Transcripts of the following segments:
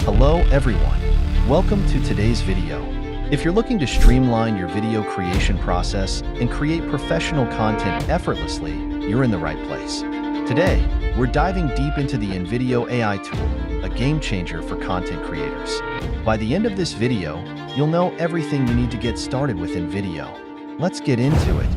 Hello everyone, welcome to today's video. If you're looking to streamline your video creation process and create professional content effortlessly, you're in the right place. Today, we're diving deep into the Invideo AI tool, a game changer for content creators. By the end of this video, you'll know everything you need to get started with Invideo. Let's get into it.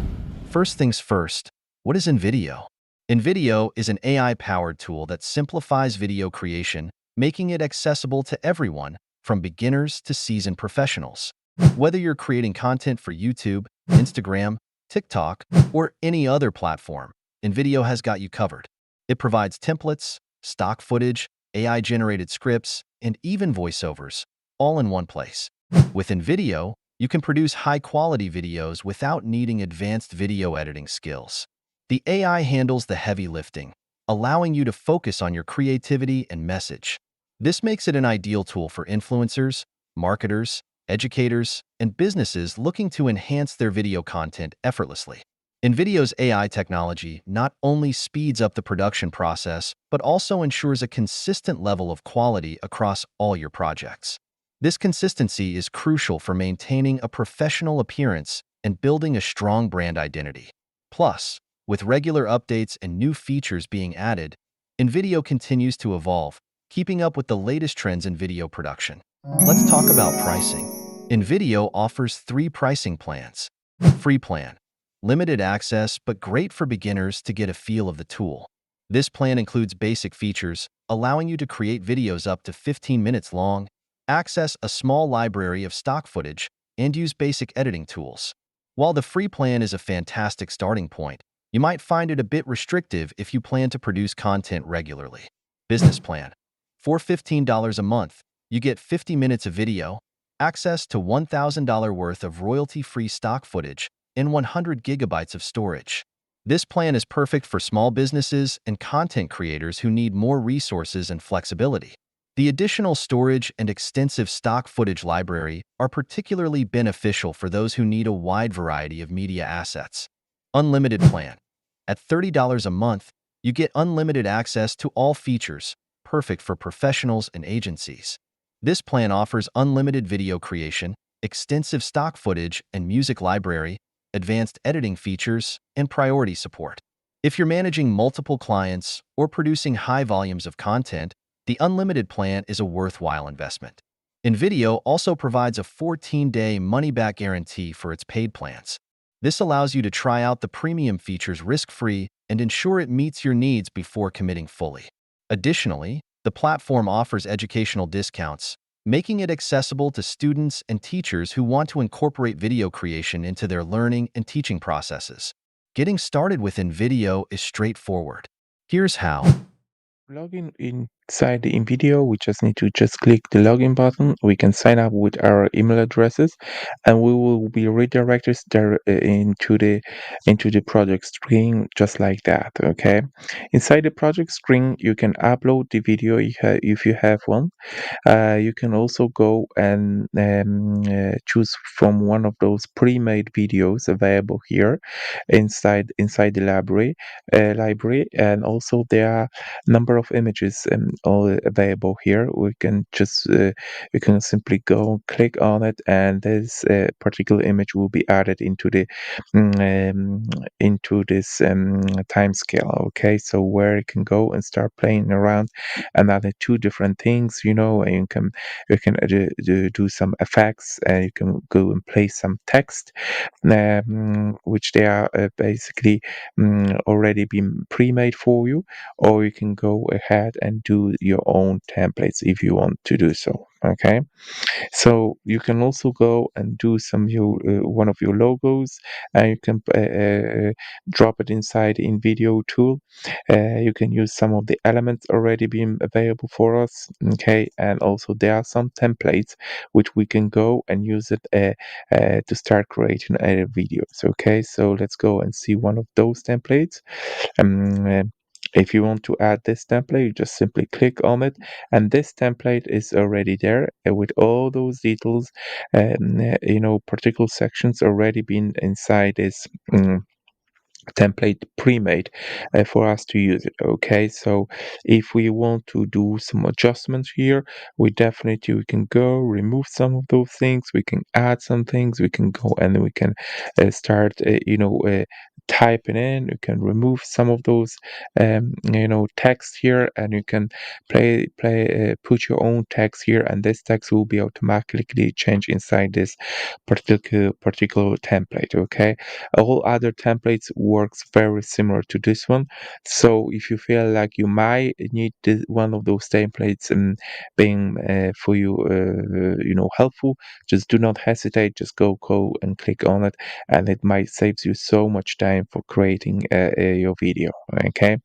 First things first, what is Invideo? Invideo is an AI-powered tool that simplifies video creation, making it accessible to everyone, from beginners to seasoned professionals. Whether you're creating content for YouTube, Instagram, TikTok, or any other platform, Invideo has got you covered. It provides templates, stock footage, AI-generated scripts, and even voiceovers, all in one place. With Invideo, you can produce high-quality videos without needing advanced video editing skills. The AI handles the heavy lifting, allowing you to focus on your creativity and message. This makes it an ideal tool for influencers, marketers, educators, and businesses looking to enhance their video content effortlessly. NVIDIA's AI technology not only speeds up the production process, but also ensures a consistent level of quality across all your projects. This consistency is crucial for maintaining a professional appearance and building a strong brand identity. Plus, with regular updates and new features being added, NVIDIA continues to evolve, keeping up with the latest trends in video production. Let's talk about pricing. NVIDIA offers three pricing plans. Free plan, limited access but great for beginners to get a feel of the tool. This plan includes basic features, allowing you to create videos up to 15 minutes long, access a small library of stock footage, and use basic editing tools. While the free plan is a fantastic starting point, you might find it a bit restrictive if you plan to produce content regularly. Business plan. For $15 a month, you get 50 minutes of video, access to $1,000 worth of royalty-free stock footage, and 100 gigabytes of storage. This plan is perfect for small businesses and content creators who need more resources and flexibility. The additional storage and extensive stock footage library are particularly beneficial for those who need a wide variety of media assets. Unlimited plan. At $30 a month, you get unlimited access to all features, perfect for professionals and agencies. This plan offers unlimited video creation, extensive stock footage and music library, advanced editing features, and priority support. If you're managing multiple clients or producing high volumes of content, the unlimited plan is a worthwhile investment. NVIDIA also provides a 14-day money-back guarantee for its paid plans. This allows you to try out the premium features risk-free and ensure it meets your needs before committing fully. Additionally, the platform offers educational discounts, making it accessible to students and teachers who want to incorporate video creation into their learning and teaching processes. Getting started with Invideo is straightforward. Here's how. Login inside the InVideo, we just need to click the login button. We can sign up with our email addresses, and we will be redirected into the project screen just like that. Okay. Inside the project screen, you can upload the video if you have one. You can also go and choose from one of those pre-made videos available here inside the library, and also there are number of images all available here. We can simply go click on it, and this particular image will be added mm, um, into this time scale. Okay, so where you can go and start playing around and add two different things, and you can do some effects, and you can go and place some text, which they are basically already been pre-made for you, or you can go ahead and do your own templates if you want to do so. Okay, so you can also go and do one of your logos, and you can drop it inside in video tool. You can use some of the elements already being available for us. Okay, and also there are some templates which we can go and use it to start creating videos. Okay, so let's go and see one of those templates. um, if you want to add this template, you just simply click on it, and this template is already there with all those details, particular sections already been inside this template pre-made for us to use it. Okay, so if we want to do some adjustments here, we can go remove some of those things, we can add some things, we can go and we can start typing in, you can remove some of those text here, and you can put your own text here, and this text will be automatically changed inside this particular template. Okay, all other templates works very similar to this one. So if you feel like you might need one of those templates being for you helpful, just do not hesitate, just go and click on it, and it might save you so much time for creating your video. Okay,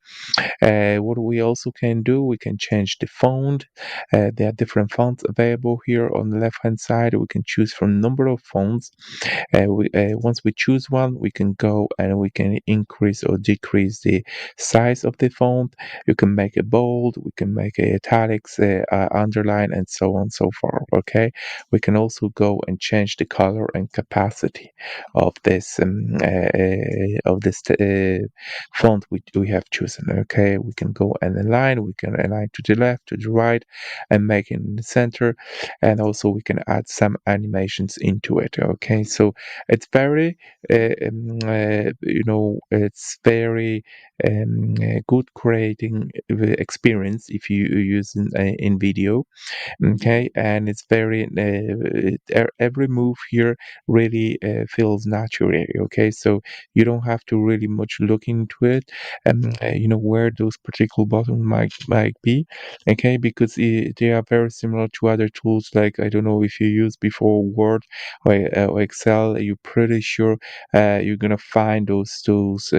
what we also can do, we can change the font. There are different fonts available here on the left hand side. We can choose from number of fonts. Once we choose one, we can go and we can increase or decrease the size of the font. You can make it bold, we can make it italics, underline, and so on and so forth. Okay, we can also go and change the color and capacity of this font we have chosen. Okay, we can go and align. We can align to the left, to the right, and make it in the center. And also we can add some animations into it. Okay, so it's very it's very good creating experience if you use in video. Okay, and it's very every move here really feels natural. Okay, so you don't have to really much look into it, and where those particular buttons might be. Okay, because they are very similar to other tools, like I don't know if you used before Word or Excel. You're pretty sure you're gonna find those tools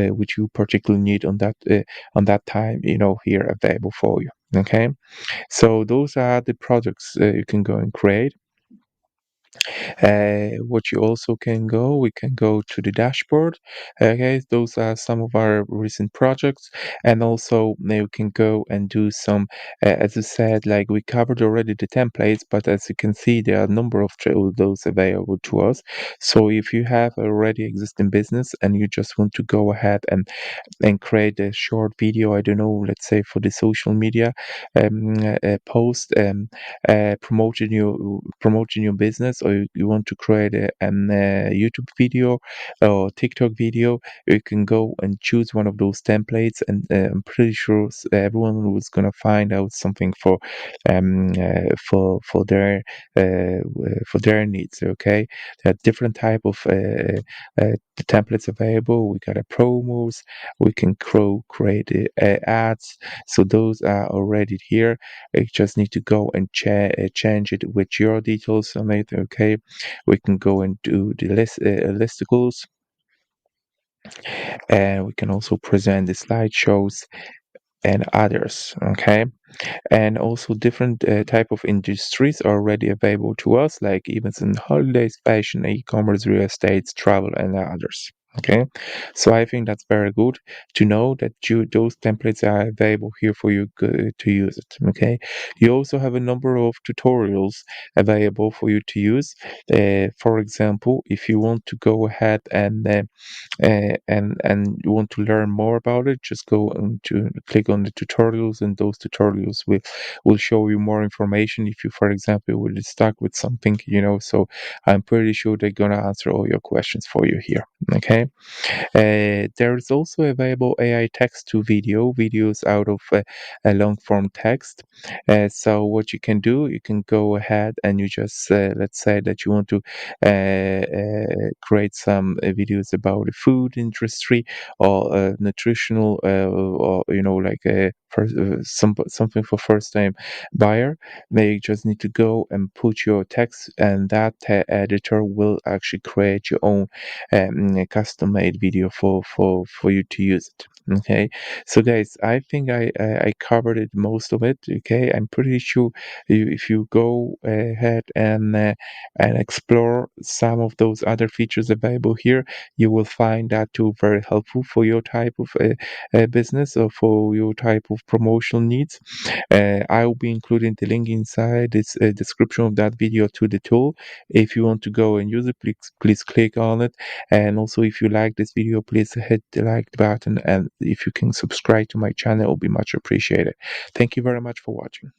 which you particularly need on that time, here available for you. Okay, so those are the projects you can go and create. What you also can go, we can go to the dashboard. Okay, those are some of our recent projects, and also now you can go and do some, as I said, like we covered already the templates, but as you can see, there are a number of those available to us. So if you have already existing business and you just want to go ahead and create a short video, I don't know, let's say for the social media post, promoting your business, or you want to create a YouTube video or TikTok video, you can go and choose one of those templates, and I'm pretty sure everyone was gonna find out something for their needs. Okay, there are different type of templates available. We got a promos, we can create ads, so those are already here. You just need to go and change it with your details on it. Okay, we can go and do the listicles, and we can also present the slideshows and others. Okay, and also different type of industries are already available to us, like events and holidays, fashion, e-commerce, real estate, travel, and others. Okay, so I think that's very good to know that those templates are available here for you to use it. Okay, you also have a number of tutorials available for you to use. For example, if you want to go ahead and you want to learn more about it, just go and to click on the tutorials, and those tutorials will show you more information if you, for example, will be stuck with something. So I'm pretty sure they're gonna answer all your questions for you here. Okay, there is also available AI text to videos out of a long form text. So what you can do, you can go ahead and you just let's say that you want to create some videos about the food industry, or nutritional, or like something for first time buyer. They just need to go and put your text, and that editor will actually create your own custom made video for you to use it. Okay, so guys, I think I covered it most of it. Okay, I'm pretty sure if you go ahead and explore some of those other features available here, you will find that too very helpful for your type of business or for your type of promotional needs. I will be including the link inside this description of that video to the tool. If you want to go and use it, please click on it. And also, if you like this video, please hit the like button. And if you can subscribe to my channel, it will be much appreciated. Thank you very much for watching.